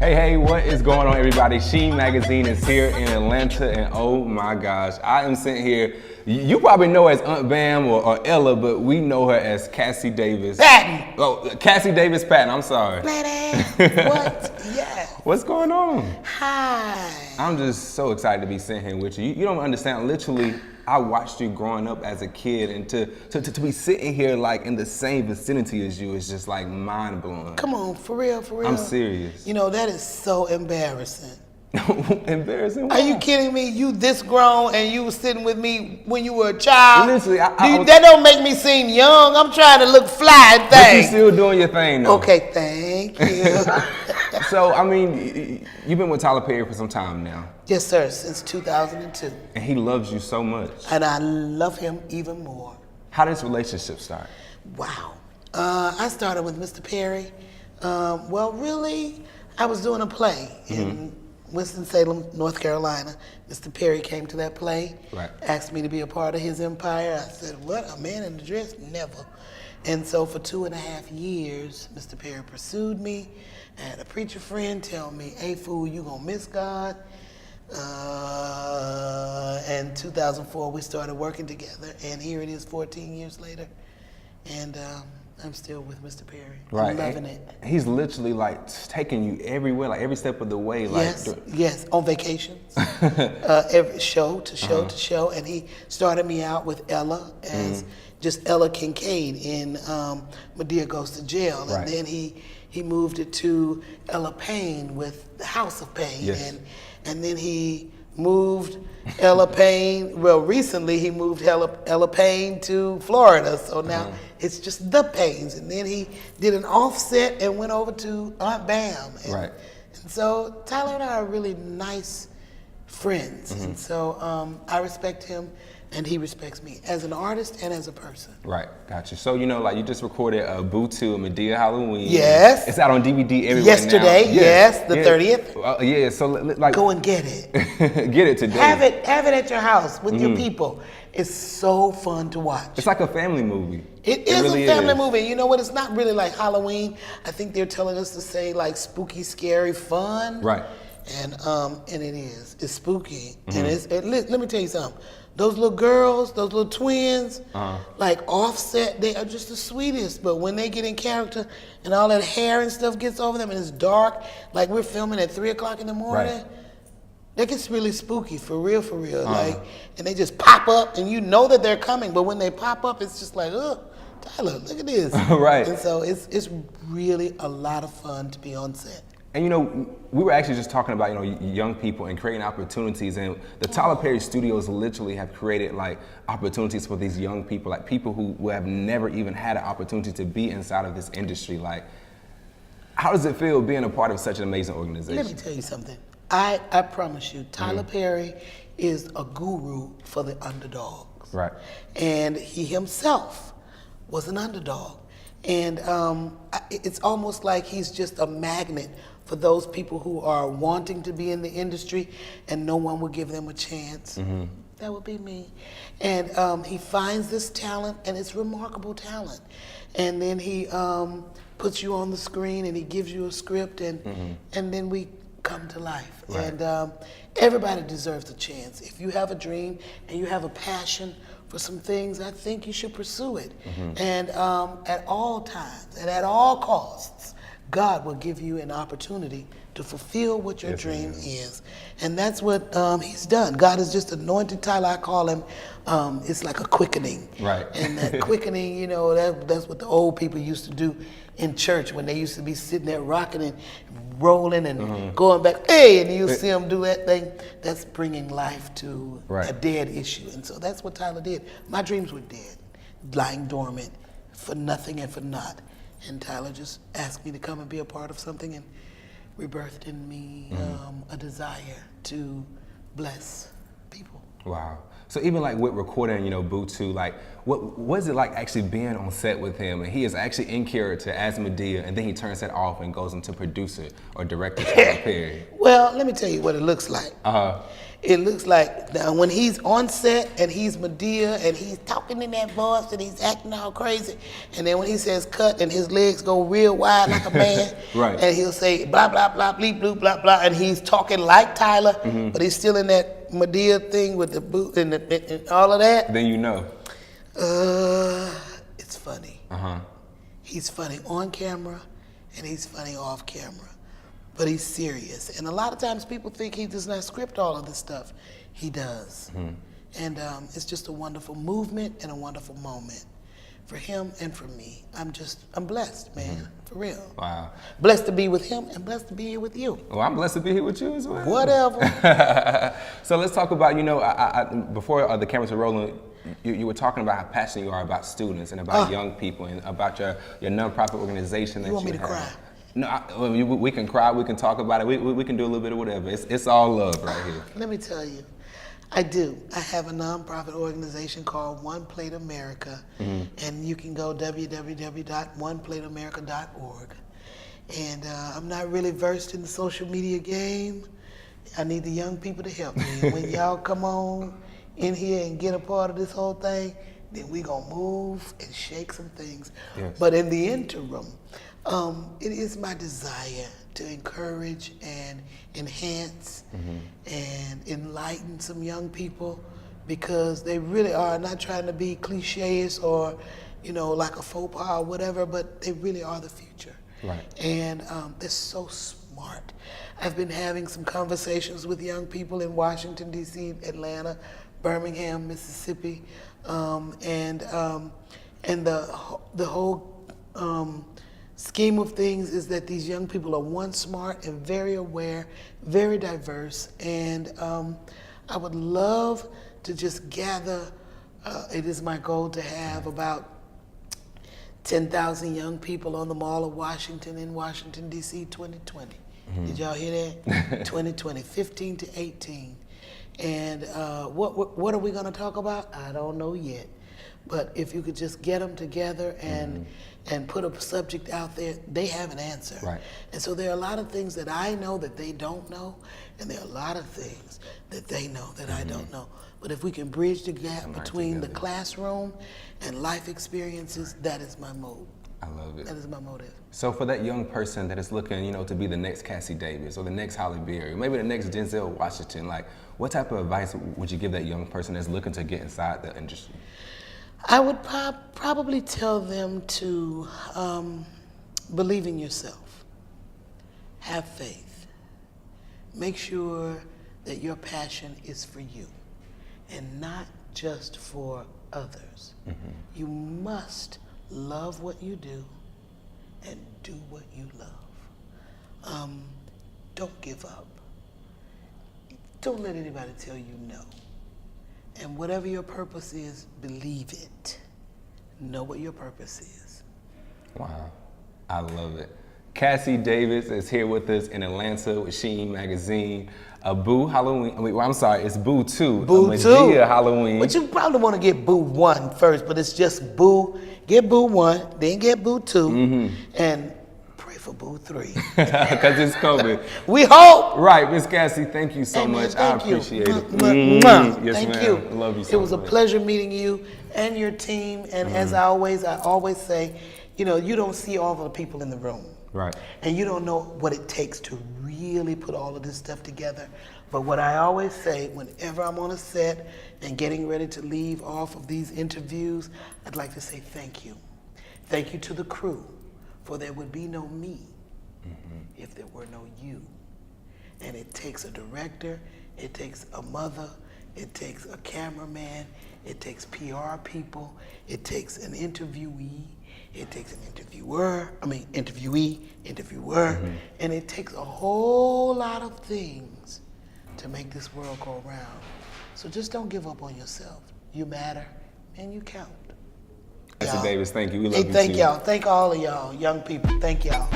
Hey, what is going on, everybody? Sheen Magazine is here in Atlanta, and oh my gosh, I am sitting here. You probably know her as Aunt Bam or Ella, but we know her as Cassi Davis. Patton! Oh, Cassi Davis Patton, I'm sorry. What? Yeah. What's going on? Hi. I'm just so excited to be sitting here with you. You don't understand, literally, I watched you growing up as a kid, and to be sitting here like in the same vicinity as you is just like mind blowing. Come on, for real, for real. I'm serious. You know, that is so embarrassing. Embarrassing? Are you kidding me? You this grown and you was sitting with me when you were a child? Literally, that don't make me seem young. I'm trying to look fly and But you things. still doing your thing though. Okay, thank you. So, I mean, you've been with Tyler Perry for some time now. Yes, sir, since 2002. And he loves you so much. And I love him even more. How did this relationship start? Wow. I started with Mr. Perry. Well, really, I was doing a play in Winston-Salem, North Carolina. Mr. Perry came to that play, asked me to be a part of his empire. I said, what, a man in a dress? Never. And so for 2.5 years, Mr. Perry pursued me. I had a preacher friend tell me, hey, fool, you gonna miss God. And 2004, we started working together, and here it is 14 years later. And I'm still with Mr. Perry. Right. I'm loving it. He's literally like taking you everywhere, like every step of the way. Like yes, on vacations, every show to show to show. And he started me out with Ella as just Ella Kincaid in Medea Goes to Jail. And then he moved it to Ella Payne with The House of Payne. Yes. And then he moved Ella Payne, well, recently he moved Ella Payne to Florida, so now it's just The Paynes. And then he did an offset and went over to Aunt Bam. And so Tyler and I are really nice friends. And so I respect him, and he respects me as an artist and as a person. Right, gotcha. So, you know, like you just recorded Boo 2 and Medea Halloween. Yes. It's out on DVD everywhere Yesterday, now. yes, the 30th. Yeah, so like. Go and get it. Get it today. Have it at your house with your people. It's so fun to watch. It's like a family movie. It is really a family movie. You know what? It's not really like Halloween. I think they're telling us to say like spooky, scary, fun. Right. And it is. It's spooky. And let me tell you something. Those little girls, those little twins, like Offset, they are just the sweetest. But when they get in character and all that hair and stuff gets over them and it's dark, like we're filming at 3 o'clock in the morning, that gets really spooky, for real, for real. Like, and they just pop up and you know that they're coming, but when they pop up, it's just like, ugh, Tyler, look at this. Right. And so it's really a lot of fun to be on set. And you know, we were actually just talking about, you know, young people and creating opportunities, and the Tyler Perry Studios literally have created like opportunities for these young people, like people who have never even had an opportunity to be inside of this industry. Like, how does it feel being a part of such an amazing organization? Let me tell you something. I promise you, Tyler Perry is a guru for the underdogs. Right. And he himself was an underdog. And it's almost like he's just a magnet for those people who are wanting to be in the industry and no one will give them a chance. That would be me. And he finds this talent, and it's remarkable talent. And then he puts you on the screen and he gives you a script, and then we come to life. Right. And everybody deserves a chance. If you have a dream and you have a passion for some things, I think you should pursue it. And at all times and at all costs, God will give you an opportunity to fulfill what your dream is. And that's what he's done. God has just anointed Tyler. I call him, it's like a quickening. Right. And that quickening, you know, that's what the old people used to do in church when they used to be sitting there rocking and rolling and going back, hey, and you'll see them do that thing. That's bringing life to a dead issue. And so that's what Tyler did. My dreams were dead, lying dormant for nothing and for naught. And Tyler just asked me to come and be a part of something, and rebirthed in me a desire to bless people. Wow. So even like with recording, you know, Boo 2, like what is it like actually being on set with him? And he is actually in character as Medea, and then he turns that off and goes into producer or director Tyler Perry. Well, let me tell you what it looks like. It looks like now when he's on set and he's Medea and he's talking in that voice and he's acting all crazy, and then when he says cut and his legs go real wide like a man, right. And he'll say blah blah blah bleep bloop blah blah, and he's talking like Tyler, but he's still in that Medea thing with the boot and all of that. Then you know. It's funny. Uh-huh. He's funny on camera and he's funny off camera. But he's serious. And a lot of times people think he does not script all of this stuff. He does. And it's just a wonderful movement and a wonderful moment for him and for me. I'm blessed, man, for real. Wow. Blessed to be with him and blessed to be here with you. Well, I'm blessed to be here with you as well. Whatever. So let's talk about, you know, before the cameras were rolling, you were talking about how passionate you are about students and about young people and about your nonprofit organization that you want me to have. cry? No, we can cry, we can talk about it, we can do a little bit of whatever. It's all love right here. Let me tell you, I do. I have a nonprofit organization called One Plate America, and you can go www.oneplateamerica.org. And I'm not really versed in the social media game. I need the young people to help me. When y'all come on in here and get a part of this whole thing, then we gonna move and shake some things. Yes. But in the interim, it is my desire to encourage and enhance and enlighten some young people, because they really are not trying to be cliches or, you know, like a faux pas or whatever, but they really are the future. Right. And they're so smart. I've been having some conversations with young people in Washington, D.C., Atlanta, Birmingham, Mississippi, and the whole scheme of things is that these young people are, one, smart and very aware, very diverse, and I would love to just gather, it is my goal to have about 10,000 young people on the Mall of Washington in Washington, D.C., 2020. Did y'all hear that? 2020, 15 to 18. And what are we gonna talk about? I don't know yet. But if you could just get them together and put a subject out there, they have an answer. Right. And so there are a lot of things that I know that they don't know, and there are a lot of things that they know that I don't know. But if we can bridge the gap between the classroom and life experiences, that is my mode. I love it. That is my motive. So for that young person that is looking, you know, to be the next Cassi Davis or the next Halle Berry, or maybe the next Denzel Washington, like, what type of advice would you give that young person that's looking to get inside the industry? I would probably tell them to believe in yourself, have faith, make sure that your passion is for you and not just for others. You must love what you do and do what you love. Don't give up. Don't let anybody tell you no. And whatever your purpose is, believe it. Know what your purpose is. Wow, I love it. Cassi Davis is here with us in Atlanta with Sheen Magazine. Boo Halloween, it's Boo 2. Boo Medea 2. Halloween. But you probably want to get Boo 1 first, but it's just Boo. Get Boo 1, then get Boo 2, and pray for Boo 3. Because it's coming. We hope. Right, Miss Cassi, thank you so Hey, man, much. thank I you. appreciate it. Yes, Thank ma'am. you. Love you so much. It was a pleasure meeting you and your team. And as I always say, you know, you don't see all the people in the room. Right. And you don't know what it takes to really put all of this stuff together. But what I always say, whenever I'm on a set and getting ready to leave off of these interviews, I'd like to say thank you. Thank you to the crew, for there would be no me if there were no you. And it takes a director, it takes a mother, it takes a cameraman, it takes PR people, it takes an interviewee, it takes an interviewee, and it takes a whole lot of things to make this world go round. So just don't give up on yourself. You matter and you count. Cassi Davis, thank you. We love you Thank too. y'all. Thank all of y'all, young people. Thank y'all.